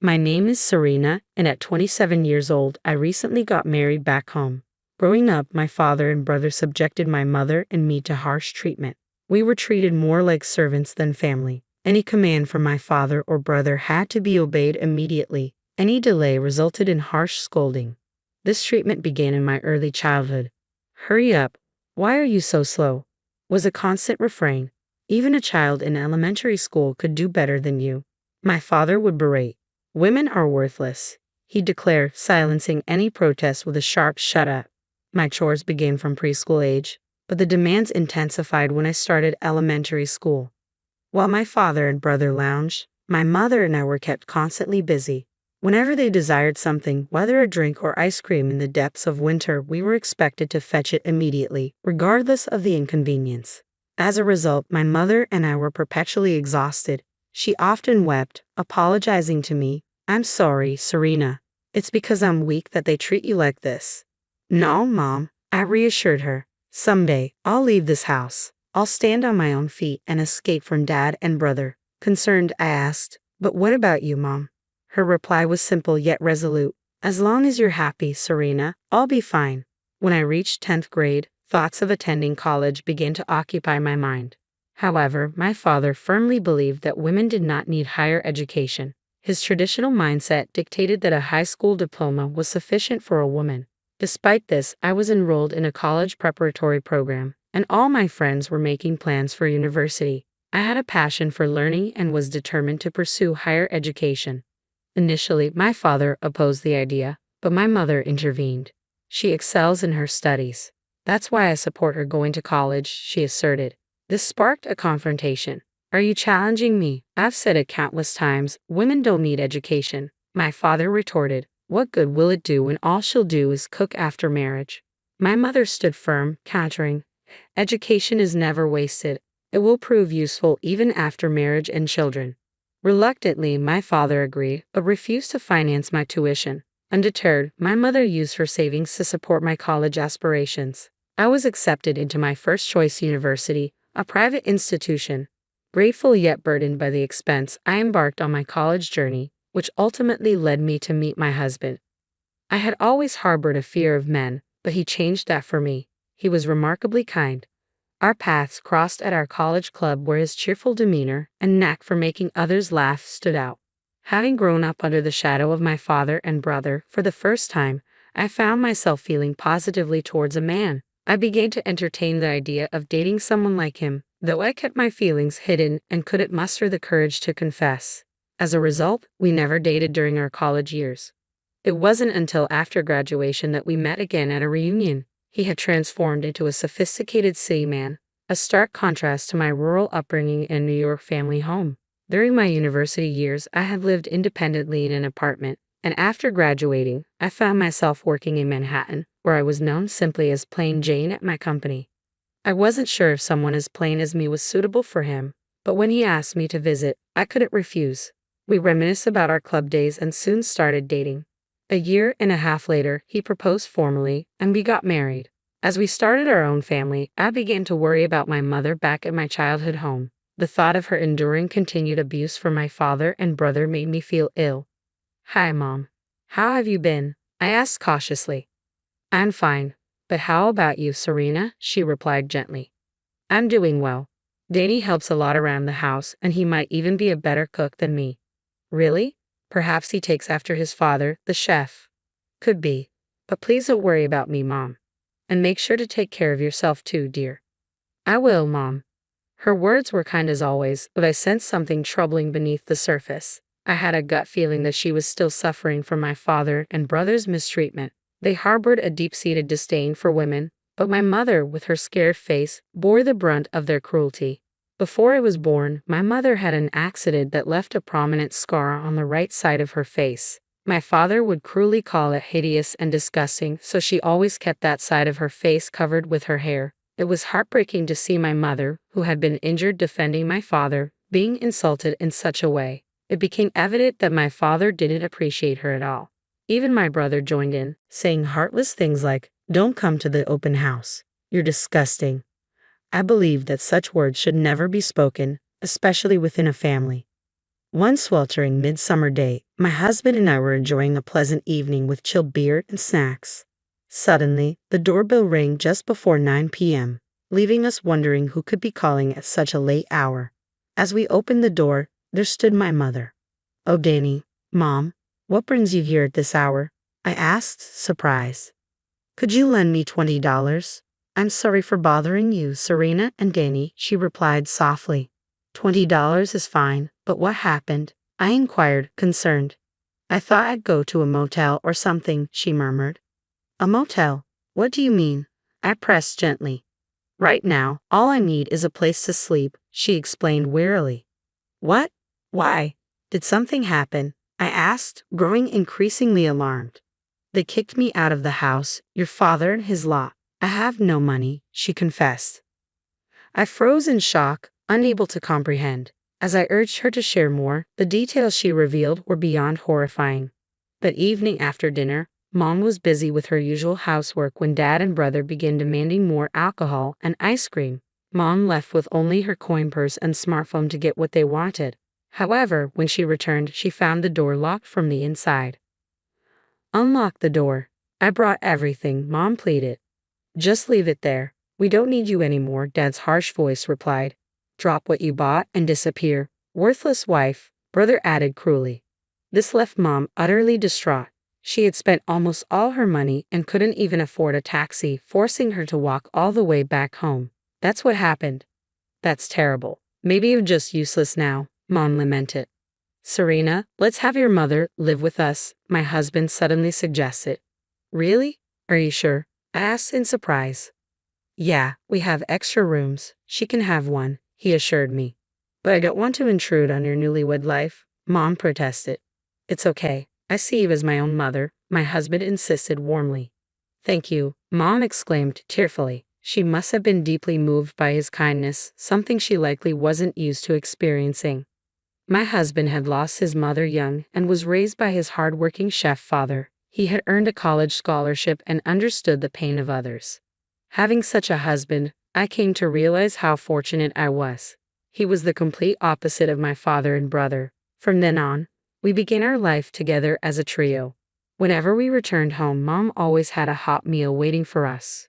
My name is Serena, and at 27 years old, I recently got married back home. Growing up, my father and brother subjected my mother and me to harsh treatment. We were treated more like servants than family. Any command from my father or brother had to be obeyed immediately. Any delay resulted in harsh scolding. This treatment began in my early childhood. "Hurry up. Why are you so slow?" was a constant refrain. Even a child in elementary school could do better than you. My father would berate. "Women are worthless," he declared, silencing any protest with a sharp "shut up." My chores began from preschool age, but the demands intensified when I started elementary school. While my father and brother lounged, my mother and I were kept constantly busy. Whenever they desired something, whether a drink or ice cream in the depths of winter, we were expected to fetch it immediately, regardless of the inconvenience. As a result, my mother and I were perpetually exhausted. She often wept, apologizing to me. "I'm sorry, Serena. It's because I'm weak that they treat you like this." "No, Mom," I reassured her. "Someday, I'll leave this house. I'll stand on my own feet and escape from Dad and brother." Concerned, I asked, "But what about you, Mom?" Her reply was simple yet resolute. "As long as you're happy, Serena, I'll be fine." When I reached 10th grade, thoughts of attending college began to occupy my mind. However, my father firmly believed that women did not need higher education. His traditional mindset dictated that a high school diploma was sufficient for a woman. Despite this, I was enrolled in a college preparatory program, and all my friends were making plans for university. I had a passion for learning and was determined to pursue higher education. Initially, my father opposed the idea, but my mother intervened. "She excels in her studies. That's why I support her going to college," she asserted. This sparked a confrontation. "Are you challenging me? I've said it countless times, women don't need education," my father retorted. "What good will it do when all she'll do is cook after marriage?" My mother stood firm, countering, "Education is never wasted. It will prove useful even after marriage and children." Reluctantly, my father agreed, but refused to finance my tuition. Undeterred, my mother used her savings to support my college aspirations. I was accepted into my first choice university, a private institution. Grateful yet burdened by the expense, I embarked on my college journey, which ultimately led me to meet my husband. I had always harbored a fear of men, but he changed that for me. He was remarkably kind. Our paths crossed at our college club where his cheerful demeanor and knack for making others laugh stood out. Having grown up under the shadow of my father and brother for the first time, I found myself feeling positively towards a man. I began to entertain the idea of dating someone like him, though I kept my feelings hidden and couldn't muster the courage to confess. As a result, we never dated during our college years. It wasn't until after graduation that we met again at a reunion. He had transformed into a sophisticated city man, a stark contrast to my rural upbringing and New York family home. During my university years, I had lived independently in an apartment, and after graduating, I found myself working in Manhattan, where I was known simply as Plain Jane at my company. I wasn't sure if someone as plain as me was suitable for him, but when he asked me to visit, I couldn't refuse. We reminisced about our club days and soon started dating. A year and a half later, he proposed formally, and we got married. As we started our own family, I began to worry about my mother back at my childhood home. The thought of her enduring continued abuse from my father and brother made me feel ill. "Hi, Mom. How have you been?" I asked cautiously. "I'm fine. But how about you, Serena?" she replied gently. "I'm doing well. Danny helps a lot around the house, and he might even be a better cook than me." "Really? Perhaps he takes after his father, the chef." "Could be. But please don't worry about me, Mom. And make sure to take care of yourself too, dear." "I will, Mom." Her words were kind as always, but I sensed something troubling beneath the surface. I had a gut feeling that she was still suffering from my father and brother's mistreatment. They harbored a deep-seated disdain for women, but my mother, with her scared face, bore the brunt of their cruelty. Before I was born, my mother had an accident that left a prominent scar on the right side of her face. My father would cruelly call it hideous and disgusting, so she always kept that side of her face covered with her hair. It was heartbreaking to see my mother, who had been injured defending my father, being insulted in such a way. It became evident that my father didn't appreciate her at all. Even my brother joined in, saying heartless things like, "Don't come to the open house. You're disgusting." I believe that such words should never be spoken, especially within a family. One sweltering midsummer day, my husband and I were enjoying a pleasant evening with chilled beer and snacks. Suddenly, the doorbell rang just before 9 p.m., leaving us wondering who could be calling at such a late hour. As we opened the door, there stood my mother. "Oh, Danny, Mom, what brings you here at this hour?" I asked, surprised. "Could you lend me $20? I'm sorry for bothering you, Serena and Danny," she replied softly. $20 is fine, but what happened?" I inquired, concerned. "I thought I'd go to a motel or something," she murmured. "A motel? What do you mean?" I pressed gently. "Right now, all I need is a place to sleep," she explained wearily. "What? Why? Did something happen?" I asked, growing increasingly alarmed. "They kicked me out of the house, your father and his lot. I have no money," she confessed. I froze in shock, unable to comprehend. As I urged her to share more, the details she revealed were beyond horrifying. That evening after dinner, Mom was busy with her usual housework when Dad and brother began demanding more alcohol and ice cream. Mom left with only her coin purse and smartphone to get what they wanted. However, when she returned, she found the door locked from the inside. "Unlock the door. I brought everything," Mom pleaded. "Just leave it there. We don't need you anymore," Dad's harsh voice replied. "Drop what you bought and disappear. Worthless wife," brother added cruelly. This left Mom utterly distraught. She had spent almost all her money and couldn't even afford a taxi, forcing her to walk all the way back home. "That's what happened." "That's terrible. Maybe you're just useless now," Mom lamented. "Serena, let's have your mother live with us," my husband suddenly suggested. "Really? Are you sure?" I asked in surprise. "Yeah, we have extra rooms. She can have one," he assured me. "But I don't want to intrude on your newlywed life," Mom protested. "It's okay. I see you as my own mother," my husband insisted warmly. "Thank you," Mom exclaimed tearfully. She must have been deeply moved by his kindness, something she likely wasn't used to experiencing. My husband had lost his mother young and was raised by his hard-working chef father. He had earned a college scholarship and understood the pain of others. Having such a husband, I came to realize how fortunate I was. He was the complete opposite of my father and brother. From then on, we began our life together as a trio. Whenever we returned home, Mom always had a hot meal waiting for us.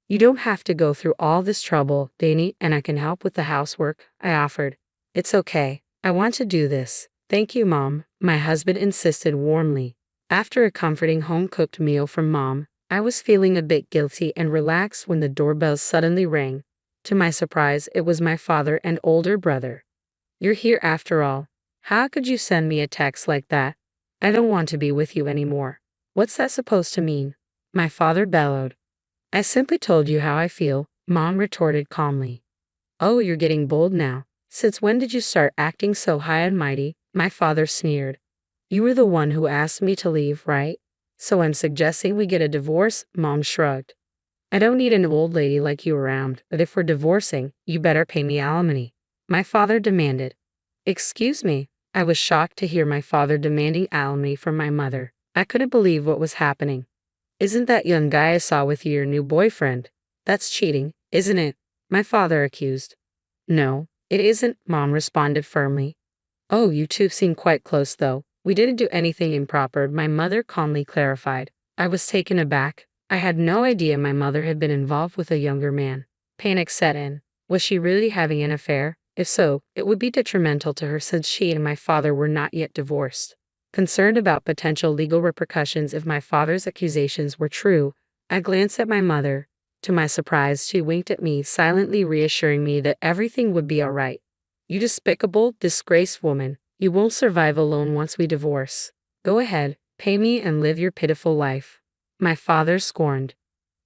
"You don't have to go through all this trouble, Danny, and I can help with the housework," I offered. "It's okay. I want to do this." "Thank you, Mom," my husband insisted warmly. After a comforting home-cooked meal from Mom, I was feeling a bit guilty and relaxed when the doorbell suddenly rang. To my surprise, it was my father and older brother. "You're here after all. How could you send me a text like that? I don't want to be with you anymore." "What's that supposed to mean?" my father bellowed. "I simply told you how I feel," Mom retorted calmly. "Oh, you're getting bold now. Since when did you start acting so high and mighty?" my father sneered. "You were the one who asked me to leave, right? So I'm suggesting we get a divorce?" Mom shrugged. "I don't need an old lady like you around, but if we're divorcing, you better pay me alimony," my father demanded. "Excuse me?" I was shocked to hear my father demanding alimony from my mother. I couldn't believe what was happening. "Isn't that young guy I saw with your new boyfriend? That's cheating, isn't it?" my father accused. "No, it isn't," Mom responded firmly. "Oh, you two seem quite close though. We didn't do anything improper," my mother calmly clarified. I was taken aback. I had no idea my mother had been involved with a younger man. Panic set in. Was she really having an affair? If so, it would be detrimental to her since she and my father were not yet divorced. Concerned about potential legal repercussions if my father's accusations were true, I glanced at my mother. To my surprise, she winked at me, silently reassuring me that everything would be all right. "You despicable, disgraced woman. You won't survive alone once we divorce. Go ahead, pay me and live your pitiful life," my father scorned.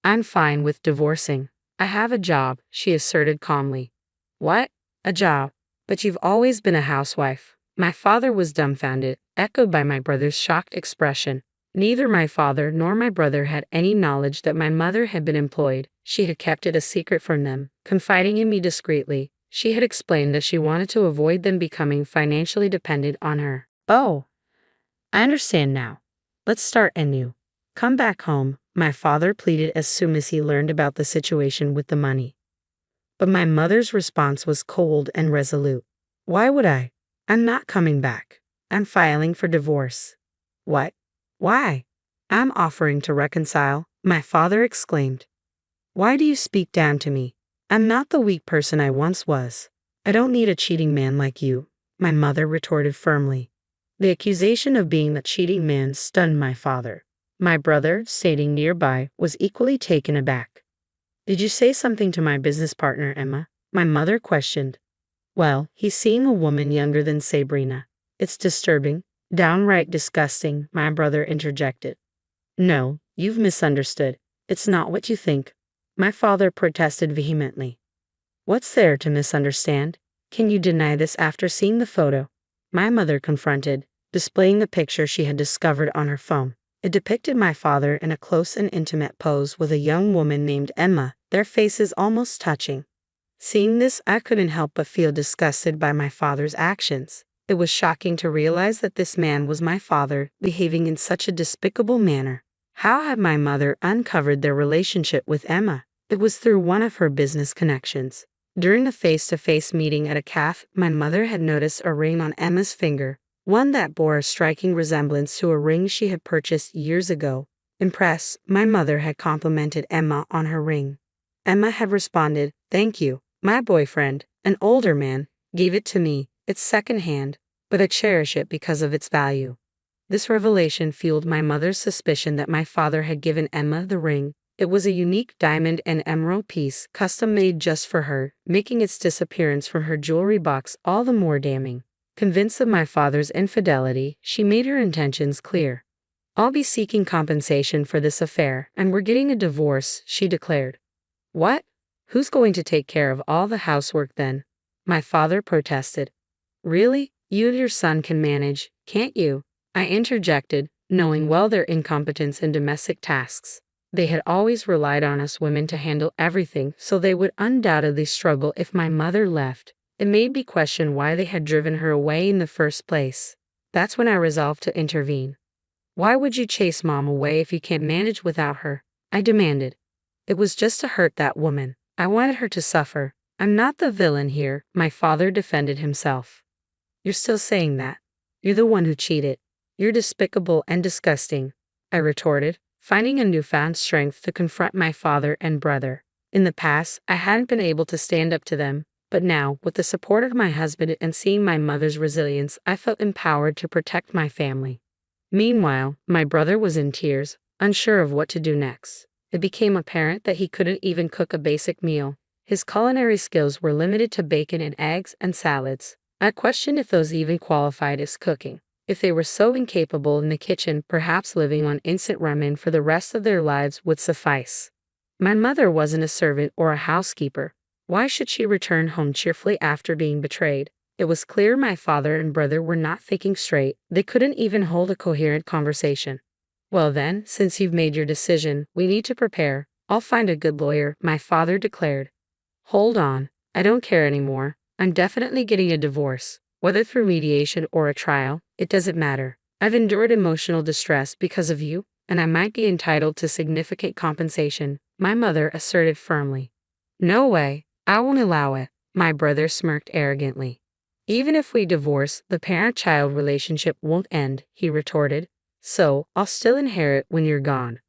"I'm fine with divorcing. I have a job," she asserted calmly. "What? A job? But you've always been a housewife." My father was dumbfounded, echoed by my brother's shocked expression. Neither my father nor my brother had any knowledge that my mother had been employed. She had kept it a secret from them, confiding in me discreetly. She had explained that she wanted to avoid them becoming financially dependent on her. "Oh, I understand now. Let's start anew. Come back home," my father pleaded as soon as he learned about the situation with the money. But my mother's response was cold and resolute. "Why would I? I'm not coming back. I'm filing for divorce. What? Why? I'm offering to reconcile, my father exclaimed. Why do you speak down to me? I'm not the weak person I once was. I don't need a cheating man like you, my mother retorted firmly. The accusation of being the cheating man stunned my father. My brother, sitting nearby, was equally taken aback. Did you say something to my business partner, Emma? My mother questioned. Well, he's seeing a woman younger than Sabrina. It's disturbing, downright disgusting, my brother interjected. No, you've misunderstood. It's not what you think. My father protested vehemently. What's there to misunderstand? Can you deny this after seeing the photo? My mother confronted, displaying a picture she had discovered on her phone. It depicted my father in a close and intimate pose with a young woman named Emma, their faces almost touching. Seeing this, I couldn't help but feel disgusted by my father's actions. It was shocking to realize that this man was my father, behaving in such a despicable manner. How had my mother uncovered their relationship with Emma? It was through one of her business connections. During a face-to-face meeting at a cafe, my mother had noticed a ring on Emma's finger, one that bore a striking resemblance to a ring she had purchased years ago. Impressed, my mother had complimented Emma on her ring. Emma had responded, "Thank you. My boyfriend, an older man, gave it to me. It's second-hand, but I cherish it because of its value." This revelation fueled my mother's suspicion that my father had given Emma the ring. It was a unique diamond and emerald piece, custom-made just for her, making its disappearance from her jewelry box all the more damning. Convinced of my father's infidelity, she made her intentions clear. I'll be seeking compensation for this affair, and we're getting a divorce, she declared. What? Who's going to take care of all the housework then? My father protested. Really? You and your son can manage, can't you? I interjected, knowing well their incompetence in domestic tasks. They had always relied on us women to handle everything, so they would undoubtedly struggle if my mother left. It made me question why they had driven her away in the first place. That's when I resolved to intervene. Why would you chase Mom away if you can't manage without her? I demanded. It was just to hurt that woman. I wanted her to suffer. I'm not the villain here, my father defended himself. You're still saying that. You're the one who cheated. You're despicable and disgusting, I retorted, finding a newfound strength to confront my father and brother. In the past, I hadn't been able to stand up to them, but now, with the support of my husband and seeing my mother's resilience, I felt empowered to protect my family. Meanwhile, my brother was in tears, unsure of what to do next. It became apparent that he couldn't even cook a basic meal. His culinary skills were limited to bacon and eggs and salads. I questioned if those even qualified as cooking. If they were so incapable in the kitchen, perhaps living on instant ramen for the rest of their lives would suffice. My mother wasn't a servant or a housekeeper. Why should she return home cheerfully after being betrayed? It was clear my father and brother were not thinking straight. They couldn't even hold a coherent conversation. Well then, since you've made your decision, we need to prepare. I'll find a good lawyer, my father declared. Hold on, I don't care anymore. I'm definitely getting a divorce. Whether through mediation or a trial, it doesn't matter. I've endured emotional distress because of you, and I might be entitled to significant compensation, my mother asserted firmly. No way, I won't allow it, my brother smirked arrogantly. Even if we divorce, the parent-child relationship won't end, he retorted. So, I'll still inherit when you're gone.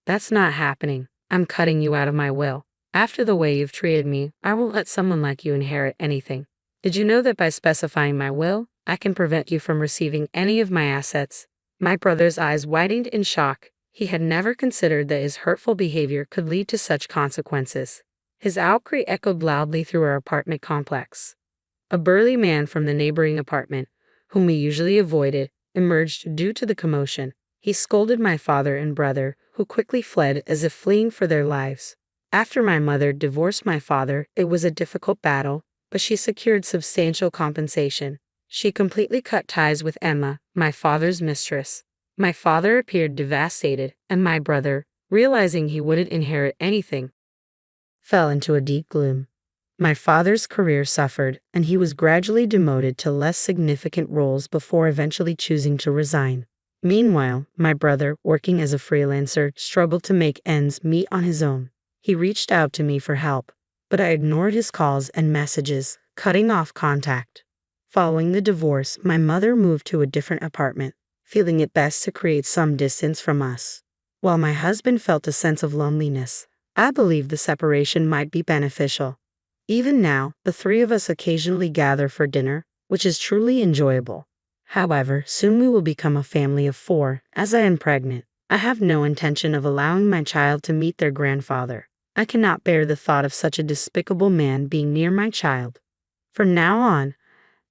That's not happening. I'm cutting you out of my will. After the way you've treated me, I won't let someone like you inherit anything. Did you know that by specifying my will, I can prevent you from receiving any of my assets? My brother's eyes widened in shock. He had never considered that his hurtful behavior could lead to such consequences. His outcry echoed loudly through our apartment complex. A burly man from the neighboring apartment, whom we usually avoided, emerged due to the commotion. He scolded my father and brother, who quickly fled as if fleeing for their lives. After my mother divorced my father, it was a difficult battle, but she secured substantial compensation. She completely cut ties with Emma, my father's mistress. My father appeared devastated, and my brother, realizing he wouldn't inherit anything, fell into a deep gloom. My father's career suffered, and he was gradually demoted to less significant roles before eventually choosing to resign. Meanwhile, my brother, working as a freelancer, struggled to make ends meet on his own. He reached out to me for help, but I ignored his calls and messages, cutting off contact. Following the divorce, my mother moved to a different apartment, feeling it best to create some distance from us. While my husband felt a sense of loneliness, I believed the separation might be beneficial. Even now, the three of us occasionally gather for dinner, which is truly enjoyable. However, soon we will become a family of 4, as I am pregnant. I have no intention of allowing my child to meet their grandfather. I cannot bear the thought of such a despicable man being near my child. From now on,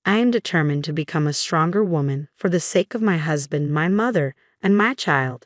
I am determined to become a stronger woman for the sake of my husband, my mother, and my child.